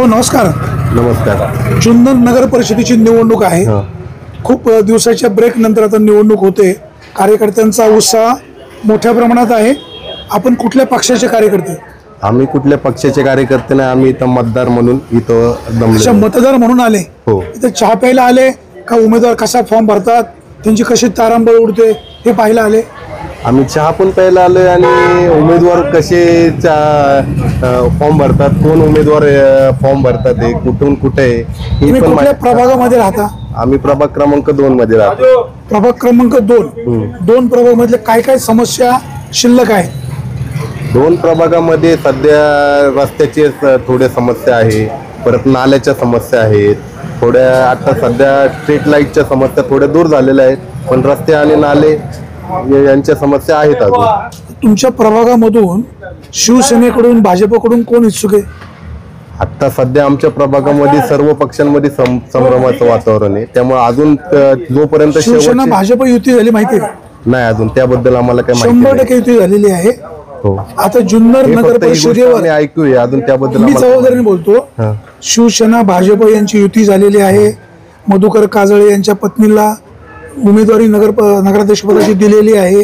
भाऊ नमस्कार. नमस्कार. जुन्नर नगर परिषदेची निवडणूक आहे. खूप दिवसाच्या ब्रेक नंतर आता निवडणूक होते. कार्यकर्त्यांचा उत्साह मोठ्या प्रमाणात आहे. आपण कुठल्या पक्षाचे कार्यकर्ते? आम्ही कुठल्या पक्षाचे कार्यकर्ते नाही, आम्ही इथं मतदार म्हणून इथं अच्छा, मतदार म्हणून आले. हो. इथं चहा प्यायला आले का उमेदवार कसा फॉर्म भरतात, त्यांची कशी तारांबळ उडते हे पाहायला आले? आम्ही चहा पण प्यायला आलोय आणि उमेदवार कसे फॉर्म भरतात, कोण उमेदवार फॉर्म भरतात, हे कुठून कुठे आहे हे पण कुठल्या प्रभागामध्ये राहता? आम्ही प्रभाग क्रमांक 2 मध्ये राहतो. प्रभाग क्रमांक 2. 2 प्रभाग मधले काय काय समस्या शिल्लक आहे? 2 प्रभागामध्ये सध्या रस्त्याची थोड्या समस्या आहे, परत नाल्याच्या समस्या आहेत, थोड्या आता सध्या स्ट्रीट लाईटच्या समस्या थोड्या दूर झालेल्या आहेत, पण रस्ते आणि नाले यांच्या समस्या आहेत अजून. तुमच्या प्रभागामधून शिवसेनेकडून भाजपकडून कोण इच्छुक आहे? आता सध्या आमच्या प्रभागामध्ये सर्व पक्षांमध्ये संभ्रमाचं वातावरण आहे, त्यामुळे अजून जोपर्यंत शिवसेना भाजप युती झाली माहिती आहे? नाही, अजून त्याबद्दल आम्हाला काही माहिती 100% युती झालेली आहे. हो. आता जुन्नर नगर परिषदेवर ऐकूया, अजून त्याबद्दल मी जबाबदारीने बोलतो. शिवसेना भाजप यांची युती झालेली आहे. मधुकर काजळे यांच्या पत्नीला उमेदवारी नगराध्यक्ष पदाची दिलेली आहे.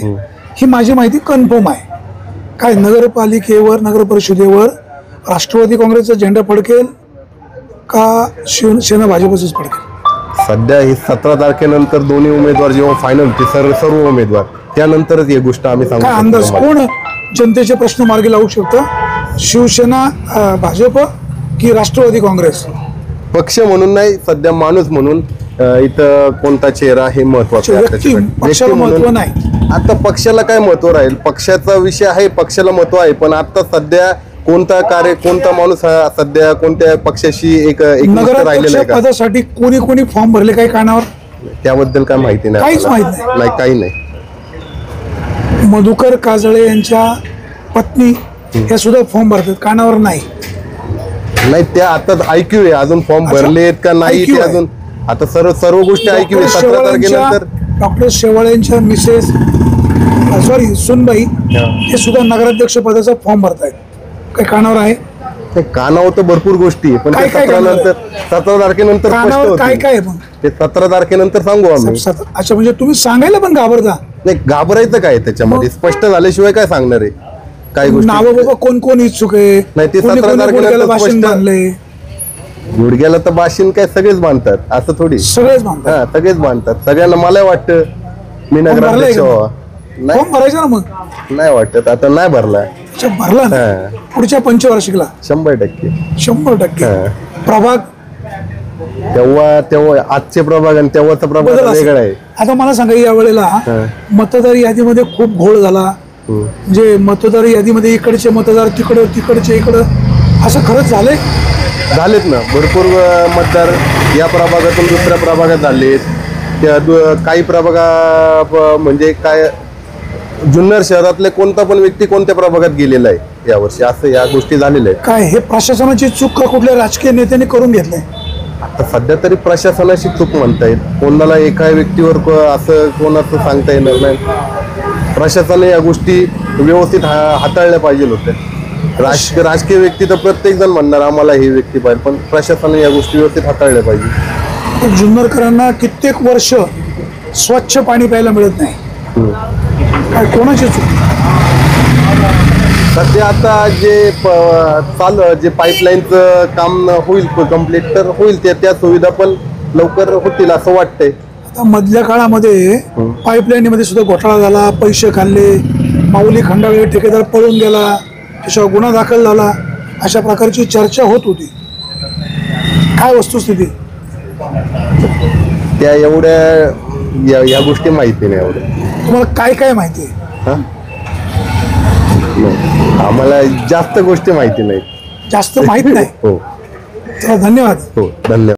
ही माझी माहिती कन्फर्म आहे. काय नगरपालिकेवर नगर परिषदेवर राष्ट्रवादी काँग्रेसचा झेंडा फडकेल का शिवसेना भाजपचाच फडकेल? सध्या ही 17 तारखेनंतर दोन्ही उमेदवार जेव्हा फायनल होते, सर्व उमेदवार, त्यानंतरच ही गोष्ट आम्ही सांगू. काय अंदाज कोण जनतेचे प्रश्न मार्गी लावू शकतं? शिवसेना भाजप की राष्ट्रवादी काँग्रेस? पक्ष म्हणून नाही, सध्या माणूस म्हणून इथं कोणता चेहरा हे महत्वाचं आहे. पक्षाला महत्व नाही. आता पक्षाला काय महत्व राहील? पक्षाचा विषय आहे, पक्षाला महत्व आहे, पण आता सध्या कोणता माणूस हा सध्या कोणत्या पक्षाशी एक राहिलेला आहे का? पदासाठी कोणी कोणी फॉर्म भरले काही कारणावर? त्याबद्दल काय माहिती नाही. काहीच माहिती नाही, काही नाही. मधुकर काजळे यांच्या पत्नी हे सुद्धा फॉर्म भरतात, कानावर नाही. त्या आता ऐकू आहे, अजून फॉर्म भरलेत का नाही ते अजून. आता सर्व गोष्टी ऐकू आहे. 17 तारखेनंतर डॉक्टर शेवाळेंच्या मिसेस सुनबाई हे सुद्धा नगराध्यक्ष पदाचा फॉर्म भरतायत. काही कानावर आहे? कानावर तर भरपूर गोष्टी आहे, पण 17 तारखेनंतर काय काय मग ते 17 तारखेनंतर सांगू आम्ही. अच्छा, म्हणजे तुम्ही सांगायला पण घाबरता? नाही, घाबरायचं काय त्याच्यामध्ये? स्पष्ट झाल्याशिवाय काय सांगणार आहे? काय गोष्टी नाव बाबा कोण कोण इच्छुक आहे? नाही, ते 17 तारखेला भाषण बांधलंय. गुडघ्याला तर बाशिंग काय सगळेच बांधतात, असं थोडी. सगळेच बांधतात. सगळेच बांधतात. सगळ्यांना मला वाटतं मी नगराध्यक्ष व्हावा. फॉर्म भरायचा ना मग? नाही वाटत, आता नाही भरला. भरला ना पुढच्या पंचवार्षिकला? 100%. 100%. प्रभाग तेव्हा आजचे प्रभाग आणि तेव्हाचा प्रभाग वेगळा आहे. आता मला सांगा, या वेळेला मतदार यादीमध्ये खूप घोळ झाला. म्हणजे मतदार यादीमध्ये इकडचे मतदार तिकडचे इकडं, असं खरंच झालेत ना. भरपूर मतदार या प्रभागातून दुसऱ्या प्रभागात झालेत. काही प्रभाग म्हणजे काय, जुन्नर शहरातले कोणता पण व्यक्ती कोणत्या प्रभागात गेलेला आहे यावर्षी, असं या गोष्टी झालेल्या आहेत. काय हे प्रशासनाची चूक का कुठल्या राजकीय नेत्यांनी करून घेतलंय? आता सध्या तरी प्रशासनाची चूक म्हणता येईल. कोणाला एका व्यक्तीवर असं कोणाचं सांगता येणार नाही. प्रशासनाने या गोष्टी व्यवस्थित हाताळल्या पाहिजे होत्या. राजकीय व्यक्ती तर प्रत्येक जण म्हणणार आम्हाला ही व्यक्ती पाहिजे, पण प्रशासनाने या गोष्टी व्यवस्थित हाताळल्या पाहिजे. जुन्नरकरांना कित्येक वर्ष स्वच्छ पाणी प्यायला मिळत नाही. काय कोणाची चूक? सध्या आता जे पाईपलाईनचं काम होईल कम्प्लीट, तर होईल त्या सुविधा पण लवकर होतील असं वाटतंय. आता मधल्या काळामध्ये पाईपलाईनमध्ये सुद्धा घोटाळा झाला, पैसे खाल्ले, माऊली खंडाळे ठेकेदार पळून गेला, त्याच्यावर गुन्हा दाखल झाला, अशा प्रकारची चर्चा होत होती. काय वस्तुस्थिती? त्या एवढ्या या गोष्टी माहिती नाही. एवढ्या तुम्हाला काय काय माहिती आहे? आम्हाला जास्त गोष्टी माहिती नाही. जास्त माहित नाही. हो. धन्यवाद. हो, धन्यवाद.